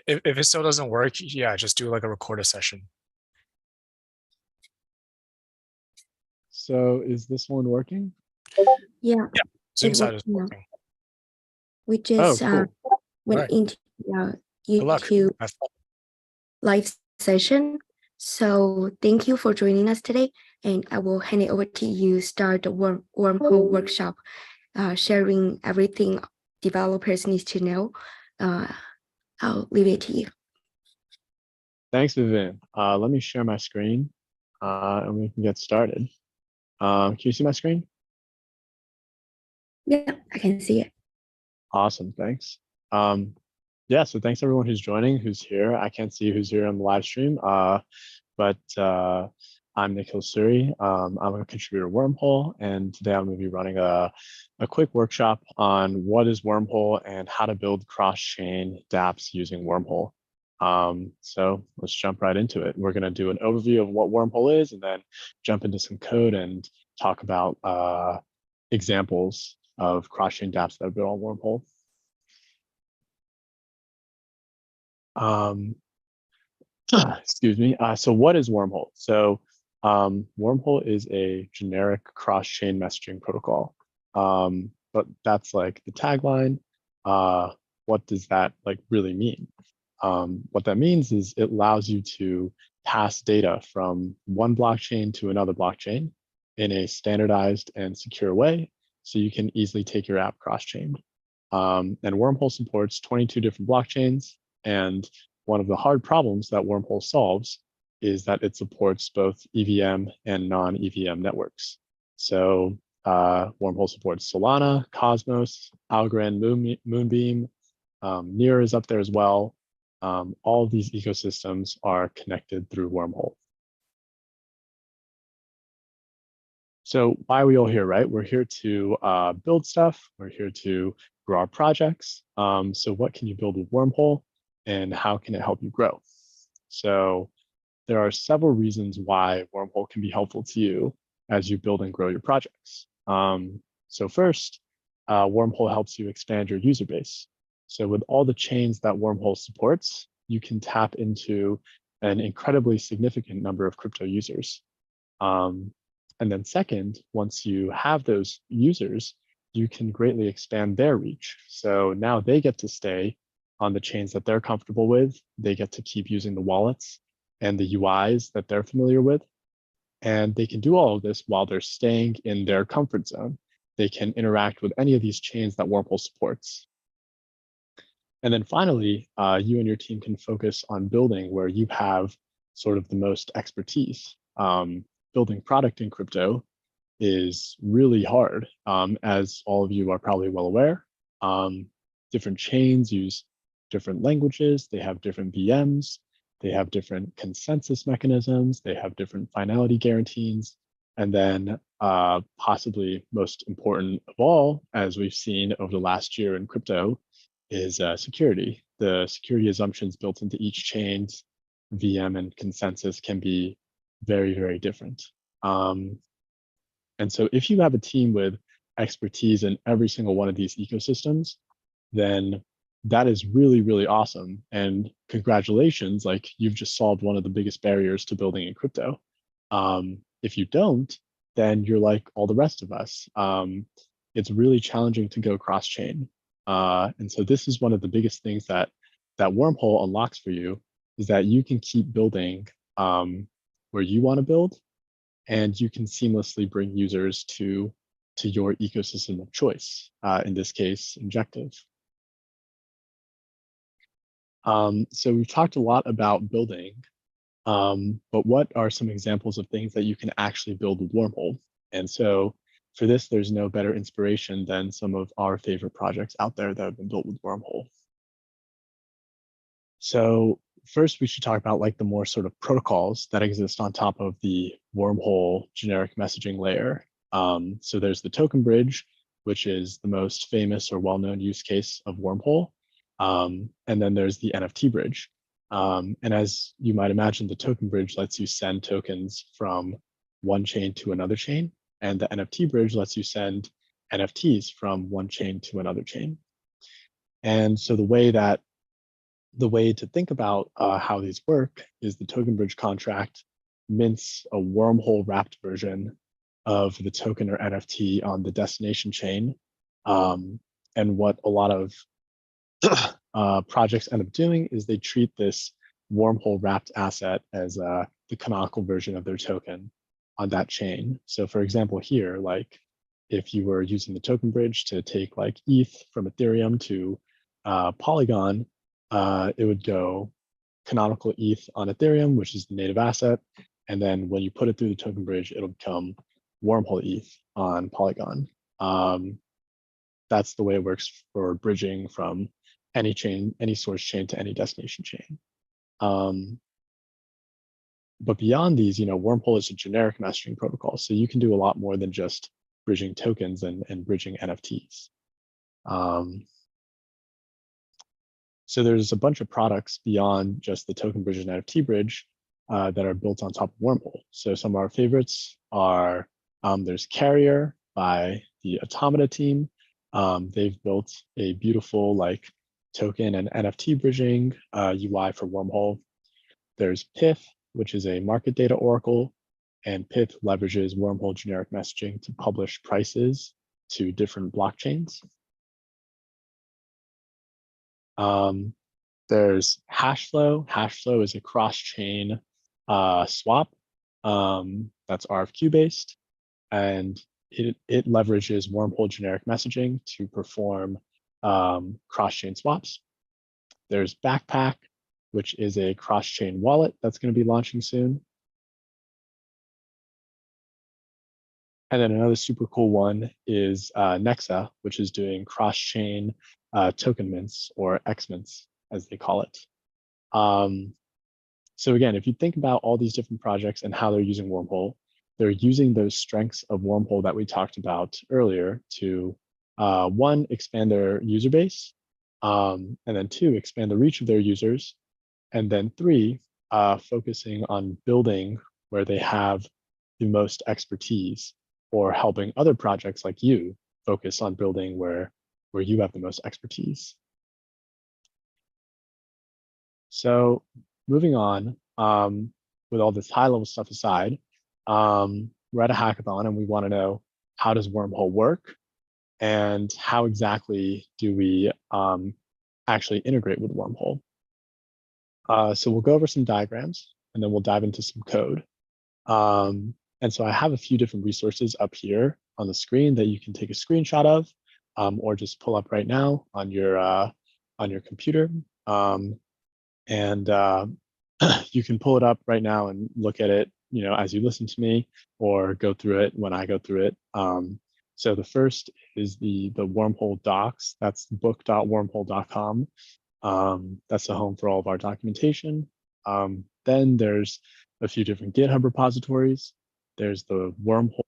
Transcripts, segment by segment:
if it still doesn't work, yeah, just do like a record a session. So is this one working? Yeah, Zoom it side works is now. working. We just cool. went Right. into Good luck. YouTube Have fun. live session. So thank you for joining us today, and I will hand it over to you. Start the wormhole workshop, sharing everything developers need to know. I'll leave it to you. Thanks, Vivian. Let me share my screen and we can get started. Can you see my screen? Yeah, I can see it. Awesome, thanks. Yeah, so thanks everyone who's joining, who's here. I can't see who's here on the live stream, but I'm Nikhil Suri. I'm a contributor to Wormhole, and today I'm going to be running a quick workshop on what is Wormhole and how to build cross-chain dApps using Wormhole. So let's jump right into it. We're going to do an overview of what Wormhole is and then jump into some code and talk about examples of cross-chain dApps that are built on Wormhole. Excuse me. So what is Wormhole? So Wormhole is a generic cross-chain messaging protocol. But that's like the tagline. What does that like really mean? What that means is it allows you to pass data from one blockchain to another blockchain in a standardized and secure way, so you can easily take your app cross-chain. And Wormhole supports 22 different blockchains, and one of the hard problems that Wormhole solves is that it supports both EVM and non-EVM networks. So Wormhole supports Solana, Cosmos, Algorand, Moonbeam, Near is up there as well. All of these ecosystems are connected through Wormhole. So why are we all here, right? We're here to build stuff. We're here to grow our projects. So what can you build with Wormhole, and how can it help you grow? So there are several reasons why Wormhole can be helpful to you as you build and grow your projects. So first, Wormhole helps you expand your user base. So with all the chains that Wormhole supports, you can tap into an incredibly significant number of crypto users. And then second, once you have those users, you can greatly expand their reach. So now they get to stay on the chains that they're comfortable with. They get to keep using the wallets and the UIs that they're familiar with. And they can do all of this while they're staying in their comfort zone. They can interact with any of these chains that Wormhole supports. And then finally, you and your team can focus on building where you have sort of the most expertise. Building product in crypto is really hard, as all of you are probably well aware. Different chains use different languages, they have different VMs, they have different consensus mechanisms, they have different finality guarantees, and then possibly most important of all, as we've seen over the last year in crypto, is security. The security assumptions built into each chain's VM and consensus can be very, very different. And so if you have a team with expertise in every single one of these ecosystems, then that is really, really awesome. And congratulations, like you've just solved one of the biggest barriers to building in crypto. If you don't, then you're like all the rest of us. It's really challenging to go cross-chain. And so this is one of the biggest things that Wormhole unlocks for you, is that you can keep building where you want to build, and you can seamlessly bring users to your ecosystem of choice, in this case, Injective. So we've talked a lot about building, but what are some examples of things that you can actually build with Wormhole? And so for this, there's no better inspiration than some of our favorite projects out there that have been built with Wormhole. So first, we should talk about like the more sort of protocols that exist on top of the Wormhole generic messaging layer. So there's the token bridge, which is the most famous or well-known use case of Wormhole. And then there's the NFT bridge. And as you might imagine, the token bridge lets you send tokens from one chain to another chain. And the NFT bridge lets you send NFTs from one chain to another chain. And so the way that the way to think about how these work is the token bridge contract mints a wormhole wrapped version of the token or NFT on the destination chain. And what a lot of projects end up doing is they treat this wormhole wrapped asset as the canonical version of their token on that chain. So for example, here, like if you were using the token bridge to take like ETH from Ethereum to Polygon, it would go canonical ETH on Ethereum, which is the native asset. And then when you put it through the token bridge, it'll become wormhole ETH on Polygon. That's the way it works for bridging from any chain, any source chain to any destination chain. But beyond these, Wormhole is a generic messaging protocol. So you can do a lot more than just bridging tokens and bridging NFTs. So there's a bunch of products beyond just the token bridge and NFT bridge that are built on top of Wormhole. So some of our favorites are, there's Carrier by the Automata team. They've built a beautiful like token and NFT bridging UI for Wormhole. There's Pith, which is a market data oracle, and Pith leverages Wormhole generic messaging to publish prices to different blockchains. There's Hashflow. Hashflow is a cross-chain swap that's RFQ based, and it leverages Wormhole generic messaging to perform cross-chain swaps. There's Backpack, which is a cross-chain wallet that's going to be launching soon. And then another super cool one is Nexa, which is doing cross-chain token mints, or X mints, as they call it. So again, if you think about all these different projects and how they're using Wormhole, they're using those strengths of Wormhole that we talked about earlier to, one, expand their user base, and then two, expand the reach of their users, and then three, focusing on building where they have the most expertise, or helping other projects like you focus on building where you have the most expertise. So moving on, with all this high level stuff aside, we're at a hackathon and we want to know, how does Wormhole work? And how exactly do we actually integrate with Wormhole? So we'll go over some diagrams and then we'll dive into some code. And so I have a few different resources up here on the screen that you can take a screenshot of, or just pull up right now on your computer. You can pull it up right now and look at it, as you listen to me, or go through it when I go through it. So the first is the Wormhole docs. That's book.wormhole.com. That's the home for all of our documentation. Then there's a few different GitHub repositories. There's the Wormhole.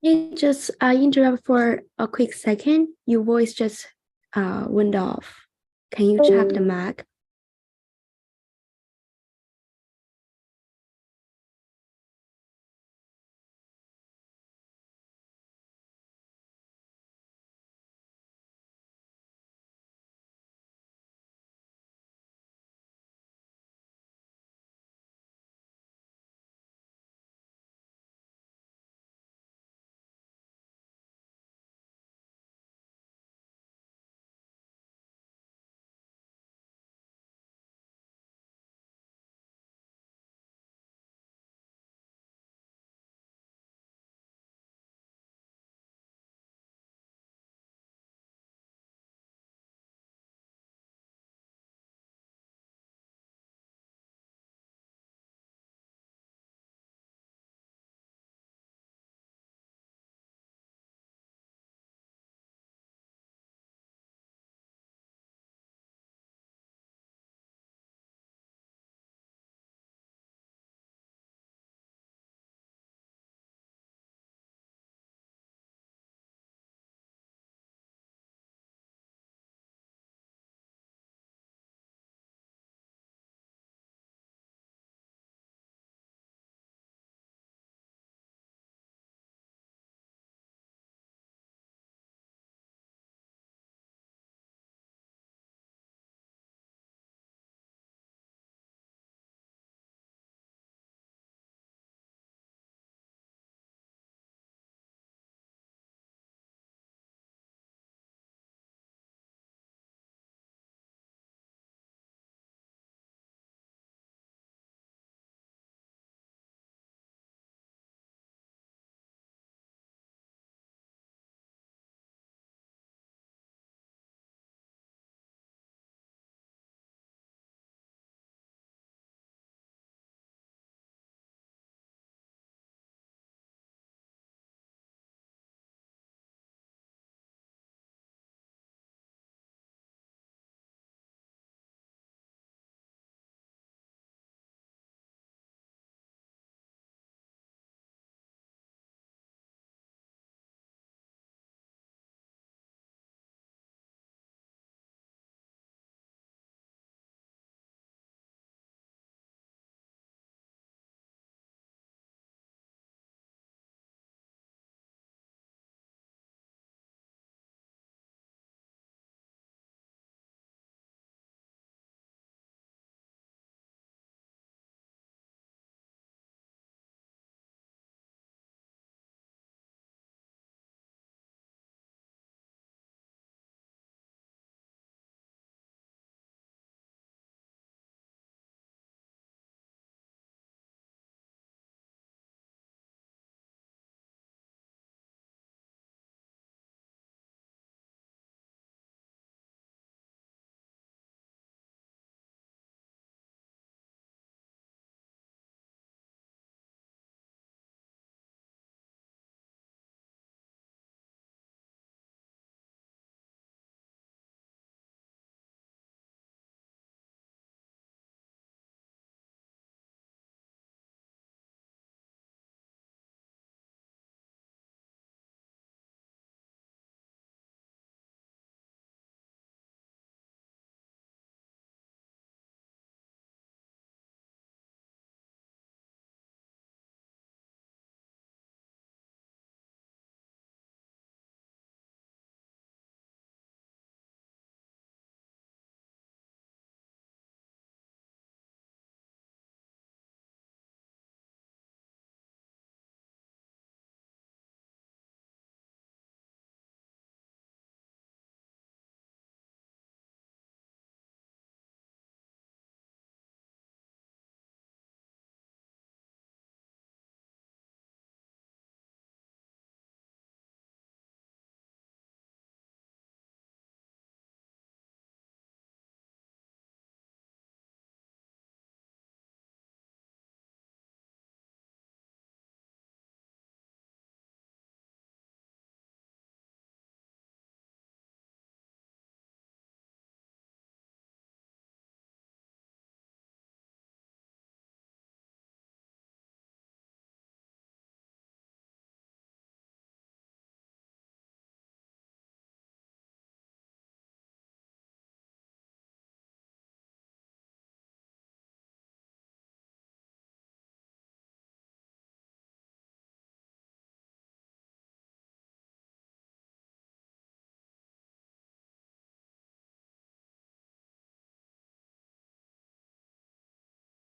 Hey, just interrupt for a quick second. Your voice just went off. Can you check the mic?